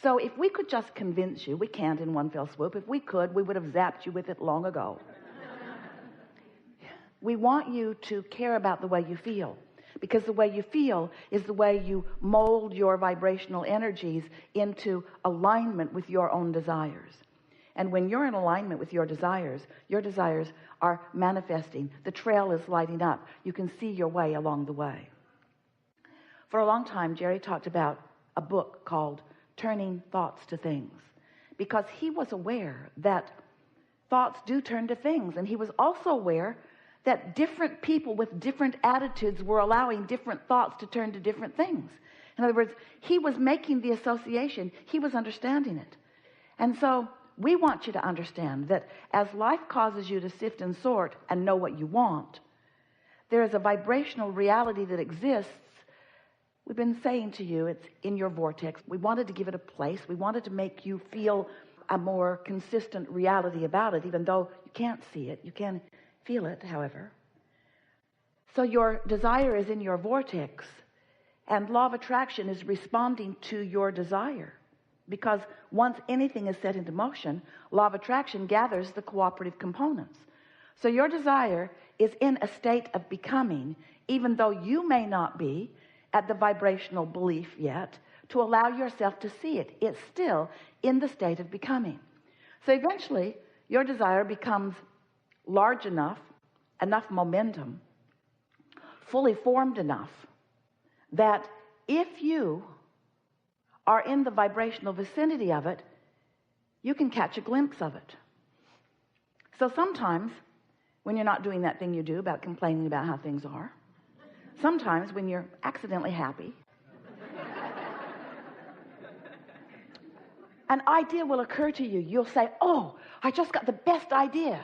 So if we could just convince you, we can't in one fell swoop. If we could, we would have zapped you with it long ago. We want you to care about the way you feel, because the way you feel is the way you mold your vibrational energies into alignment with your own desires. And when you're in alignment with your desires are manifesting. The trail is lighting up. You can see your way along the way. For a long time, Jerry talked about a book called Turning Thoughts to Things, because he was aware that thoughts do turn to things. And he was also aware that different people with different attitudes were allowing different thoughts to turn to different things. In other words, he was making the association. He was understanding it. And so we want you to understand that as life causes you to sift and sort and know what you want, there is a vibrational reality that exists. We've been saying to you, it's in your vortex. We wanted to give it a place. We wanted to make you feel a more consistent reality about it, even though you can't see it. You can feel it, however. So your desire is in your vortex, and law of attraction is responding to your desire, because once anything is set into motion, law of attraction gathers the cooperative components. So your desire is in a state of becoming, even though you may not be at the vibrational belief yet to allow yourself to see it. It's still in the state of becoming. So eventually your desire becomes large enough momentum, fully formed enough that if you are in the vibrational vicinity of it, you can catch a glimpse of it. So sometimes when you're not doing that thing you do about complaining about how things are, sometimes when you're accidentally happy, an idea will occur to you. You'll say, oh, I just got the best idea.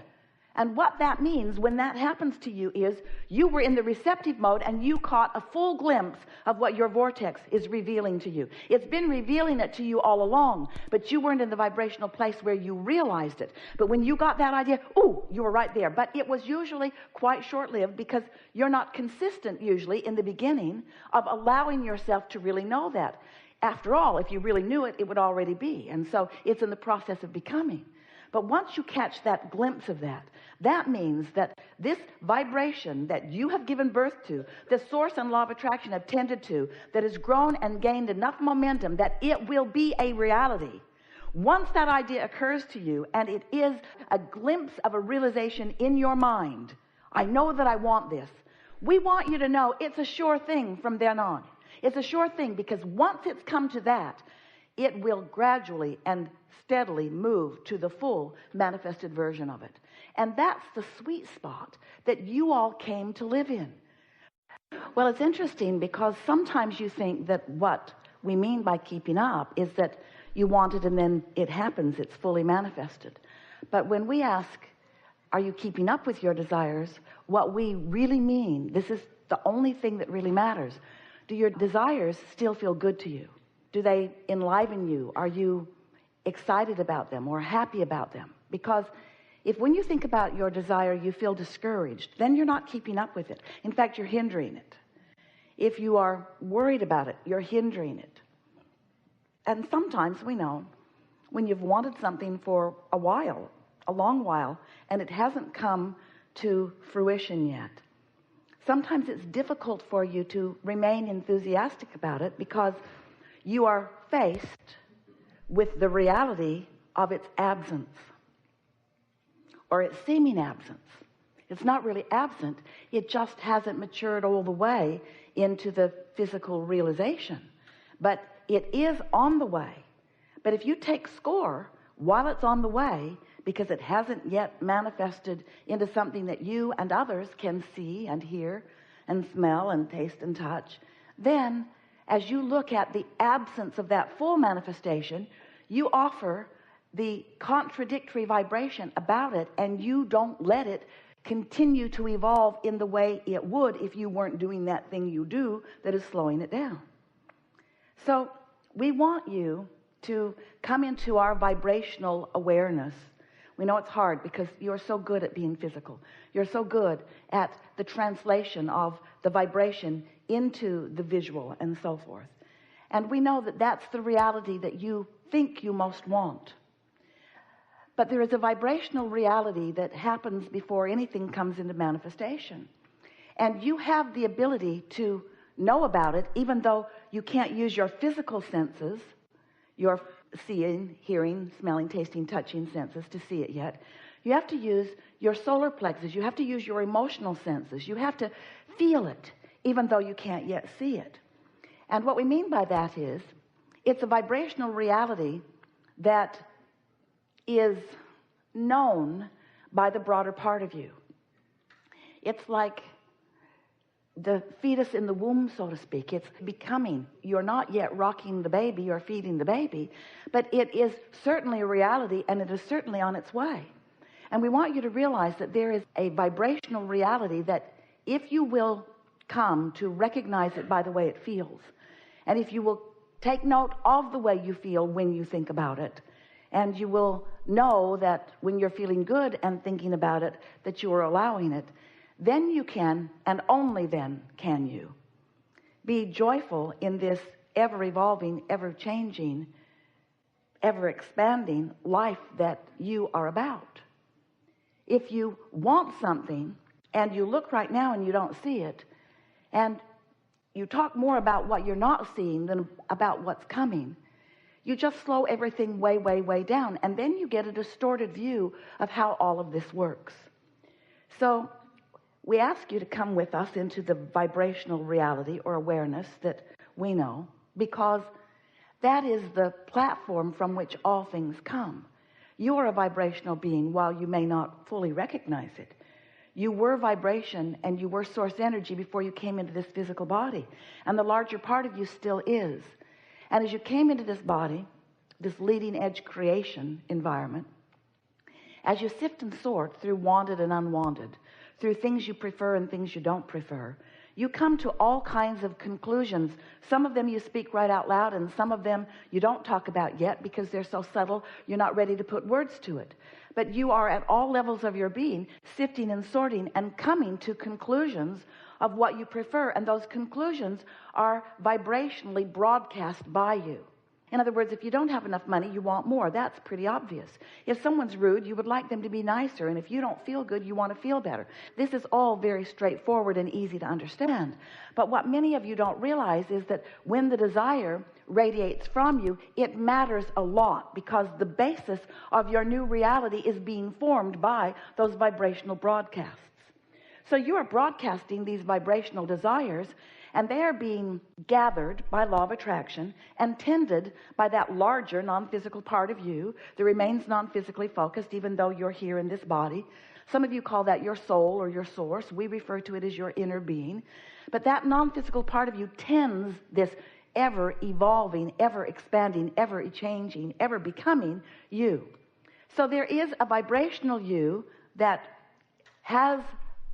And what that means when that happens to you is you were in the receptive mode and you caught a full glimpse of what your vortex is revealing to you. It's been revealing it to you all along, but you weren't in the vibrational place where you realized it. But when you got that idea, ooh, you were right there. But it was usually quite short-lived, because you're not consistent usually in the beginning of allowing yourself to really know that. After all, if you really knew it, it would already be. And so it's in the process of becoming. But once you catch that glimpse of that, that means that this vibration that you have given birth to, the source and law of attraction have tended to, that has grown and gained enough momentum that it will be a reality. Once that idea occurs to you, and it is a glimpse of a realization in your mind, I know that I want this. We want you to know it's a sure thing from then on. It's a sure thing, because once it's come to that, it will gradually and steadily move to the full manifested version of it. And that's the sweet spot that you all came to live in. Well, it's interesting, because sometimes you think that what we mean by keeping up is that you want it and then it happens, it's fully manifested. But when we ask, are you keeping up with your desires, what we really mean, this is the only thing that really matters. Do your desires still feel good to you? Do they enliven you? Are you excited about them or happy about them? Because if when you think about your desire you feel discouraged, then you're not keeping up with it. In fact, you're hindering it. If you are worried about it, you're hindering it. And sometimes we know when you've wanted something for a while, a long while, and it hasn't come to fruition yet, sometimes it's difficult for you to remain enthusiastic about it, because you are faced with the reality of its absence, or its seeming absence. It's not really absent, it just hasn't matured all the way into the physical realization, but it is on the way. But if you take score while it's on the way, because it hasn't yet manifested into something that you and others can see and hear and smell and taste and touch, then as you look at the absence of that full manifestation, you offer the contradictory vibration about it, and you don't let it continue to evolve in the way it would if you weren't doing that thing you do that is slowing it down. So we want you to come into our vibrational awareness. We know it's hard because you're so good at being physical. You're so good at the translation of the vibration into the visual and so forth. And we know that that's the reality that you think you most want. But there is a vibrational reality that happens before anything comes into manifestation. And you have the ability to know about it, even though you can't use your physical senses, your seeing, hearing, smelling, tasting, touching senses to see it yet. You have to use your solar plexus. You have to use your emotional senses. You have to feel it, even though you can't yet see it. And what we mean by that is, it's a vibrational reality that is known by the broader part of you. It's like the fetus in the womb, so to speak. It's becoming. You're not yet rocking the baby or feeding the baby, but it is certainly a reality, and it is certainly on its way. And we want you to realize that there is a vibrational reality that if you will come to recognize it by the way it feels, and if you will take note of the way you feel when you think about it, and you will know that when you're feeling good and thinking about it, that you are allowing it, then you can, and only then can you, be joyful in this ever-evolving, ever-changing, ever-expanding life that you are about. If you want something, and you look right now and you don't see it, and you talk more about what you're not seeing than about what's coming, you just slow everything way, way, way down, and then you get a distorted view of how all of this works. So we ask you to come with us into the vibrational reality or awareness that we know, because that is the platform from which all things come. You are a vibrational being while you may not fully recognize it. You were vibration and you were source energy before you came into this physical body. And the larger part of you still is. And as you came into this body, this leading edge creation environment, as you sift and sort through wanted and unwanted, through things you prefer and things you don't prefer, you come to all kinds of conclusions. Some of them you speak right out loud, and some of them you don't talk about yet because they're so subtle you're not ready to put words to it. But you are at all levels of your being sifting and sorting and coming to conclusions of what you prefer, and those conclusions are vibrationally broadcast by you. In other words, if you don't have enough money, you want more. That's pretty obvious. If someone's rude, you would like them to be nicer, and if you don't feel good, you want to feel better. This is all very straightforward and easy to understand. But what many of you don't realize is that when the desire radiates from you, it matters a lot, because the basis of your new reality is being formed by those vibrational broadcasts. So you are broadcasting these vibrational desires, and they are being gathered by law of attraction and tended by that larger non-physical part of you that remains non-physically focused even though you're here in this body. Some of you call that your soul or your source. We refer to it as your inner being. But that non-physical part of you tends this ever-evolving, ever-expanding, ever-changing, ever-becoming you. So there is a vibrational you that has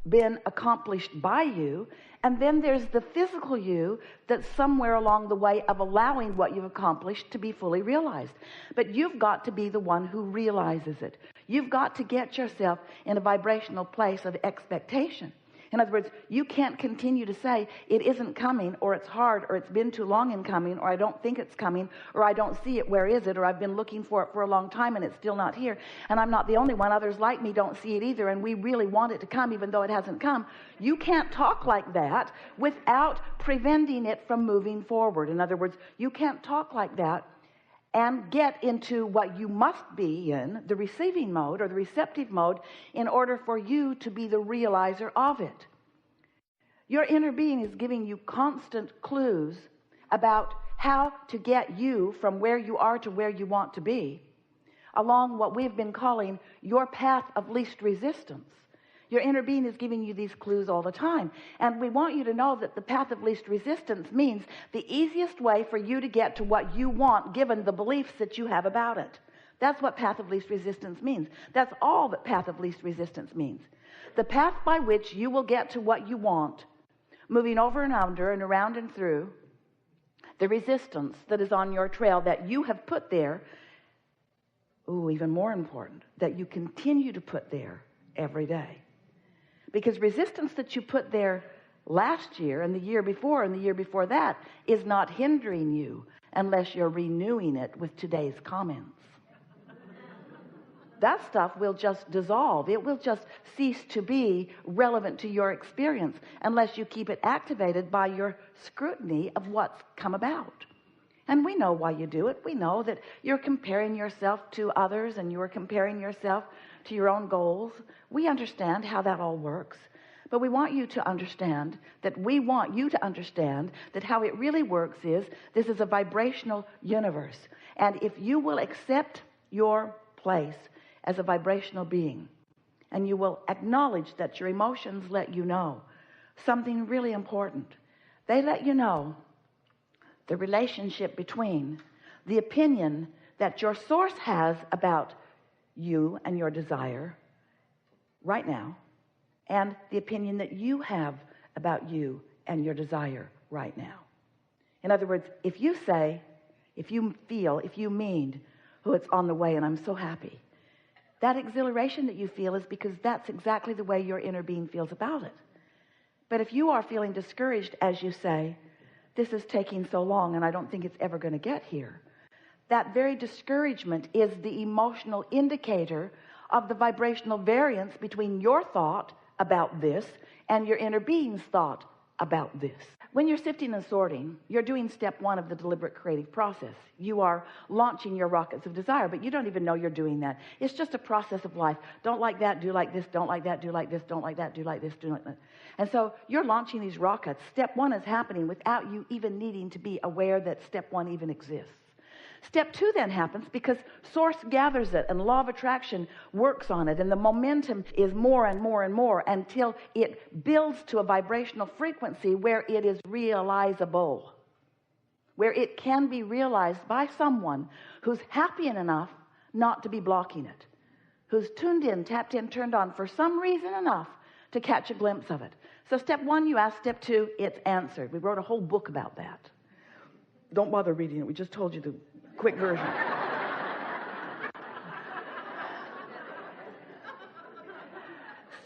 been accomplished by you, and then there's the physical you that's somewhere along the way of allowing what you've accomplished to be fully realized. But you've got to be the one who realizes it. You've got to get yourself in a vibrational place of expectation. In other words, you can't continue to say it isn't coming, or it's hard, or it's been too long in coming, or I don't think it's coming, or I don't see it, where is it, or I've been looking for it for a long time and it's still not here, and I'm not the only one, others like me don't see it either, and we really want it to come even though it hasn't come. You can't talk like that without preventing it from moving forward. In other words, you can't talk like that and get into what you must be in, the receiving mode or the receptive mode, in order for you to be the realizer of it. Your inner being is giving you constant clues about how to get you from where you are to where you want to be, along what we've been calling your path of least resistance. Your inner being is giving you these clues all the time. And we want you to know that the path of least resistance means the easiest way for you to get to what you want, given the beliefs that you have about it. That's what path of least resistance means. That's all that path of least resistance means. The path by which you will get to what you want, moving over and under and around and through the resistance that is on your trail that you have put there. Even more important, that you continue to put there every day. Because resistance that you put there last year and the year before and the year before that is not hindering you unless you're renewing it with today's comments. That stuff will just dissolve. It will just cease to be relevant to your experience unless you keep it activated by your scrutiny of what's come about. And we know why you do it. We know that you're comparing yourself to others and you're comparing yourself to your own goals. We understand how that all works. But we want you to understand that how it really works is this is a vibrational universe. And if you will accept your place as a vibrational being, and you will acknowledge that your emotions let you know something really important. They let you know the relationship between the opinion that your source has about you and your desire right now, and the opinion that you have about you and your desire right now. In other words, if you say, if you feel, if you mean, oh, it's on the way and I'm so happy, that exhilaration that you feel is because that's exactly the way your inner being feels about it. But if you are feeling discouraged as you say, this is taking so long and I don't think it's ever going to get here, that very discouragement is the emotional indicator of the vibrational variance between your thought about this and your inner being's thought about this. When you're sifting and sorting, you're doing step one of the deliberate creative process. You are launching your rockets of desire, but you don't even know you're doing that. It's just a process of life. Don't like that, do like this, don't like that, do like this, don't like that, do like this, do like that. And so you're launching these rockets. Step one is happening without you even needing to be aware that step one even exists. Step two then happens because source gathers it and law of attraction works on it, and the momentum is more and more and more until it builds to a vibrational frequency where it is realizable, where it can be realized by someone who's happy enough not to be blocking it, who's tuned in, tapped in, turned on for some reason enough to catch a glimpse of it. So step one, you ask. Step two, it's answered. We wrote a whole book about that. Don't bother reading it. We just told you the quick version.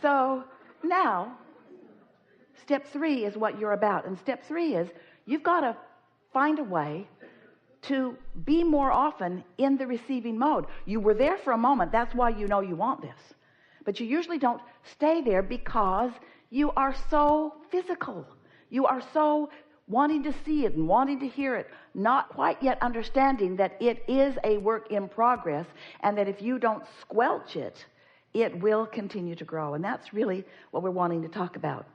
So now step three is what you're about, and step three is you've got to find a way to be more often in the receiving mode. You were there for a moment, that's why you know you want this, but you usually don't stay there because you are so physical, you are so wanting to see it and wanting to hear it, not quite yet understanding that it is a work in progress, and that if you don't squelch it, it will continue to grow. And that's really what we're wanting to talk about.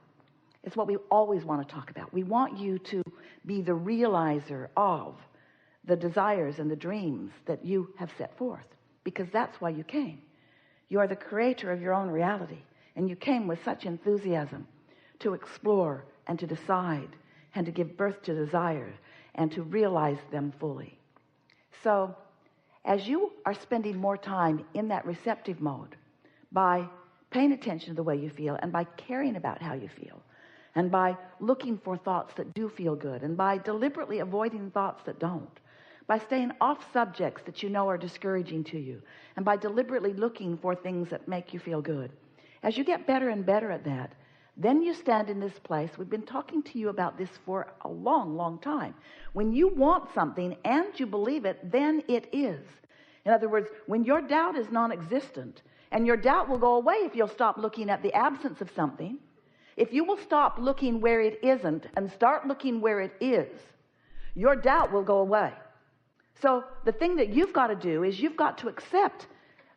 It's what we always want to talk about. We want you to be the realizer of the desires and the dreams that you have set forth, because that's why you came. You are the creator of your own reality, and you came with such enthusiasm to explore and to decide and to give birth to desires and to realize them fully. So as you are spending more time in that receptive mode, by paying attention to the way you feel, and by caring about how you feel, and by looking for thoughts that do feel good, and by deliberately avoiding thoughts that don't, by staying off subjects that you know are discouraging to you, and by deliberately looking for things that make you feel good, as you get better and better at that, then you stand in this place. We've been talking to you about this for a long, long time. When you want something and you believe it, then it is. In other words, when your doubt is non-existent, and your doubt will go away if you'll stop looking at the absence of something, if you will stop looking where it isn't and start looking where it is, your doubt will go away. So the thing that you've got to do is you've got to accept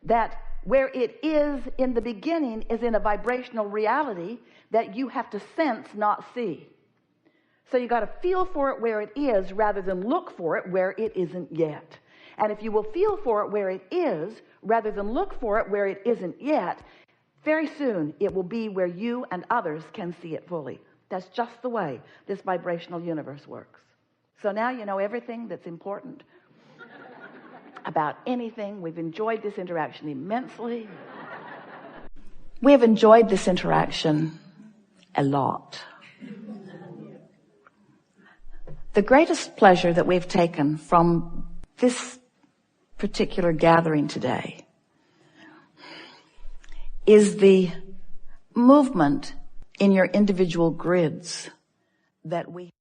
that where it is in the beginning is in a vibrational reality that you have to sense, not see. So you got to feel for it where it is rather than look for it where it isn't yet. And if you will feel for it where it is rather than look for it where it isn't yet, very soon it will be where you and others can see it fully. That's just the way this vibrational universe works. So now you know everything that's important about anything. We've enjoyed this interaction immensely. We have enjoyed this interaction a lot. The greatest pleasure that we've taken from this particular gathering today is the movement in your individual grids that we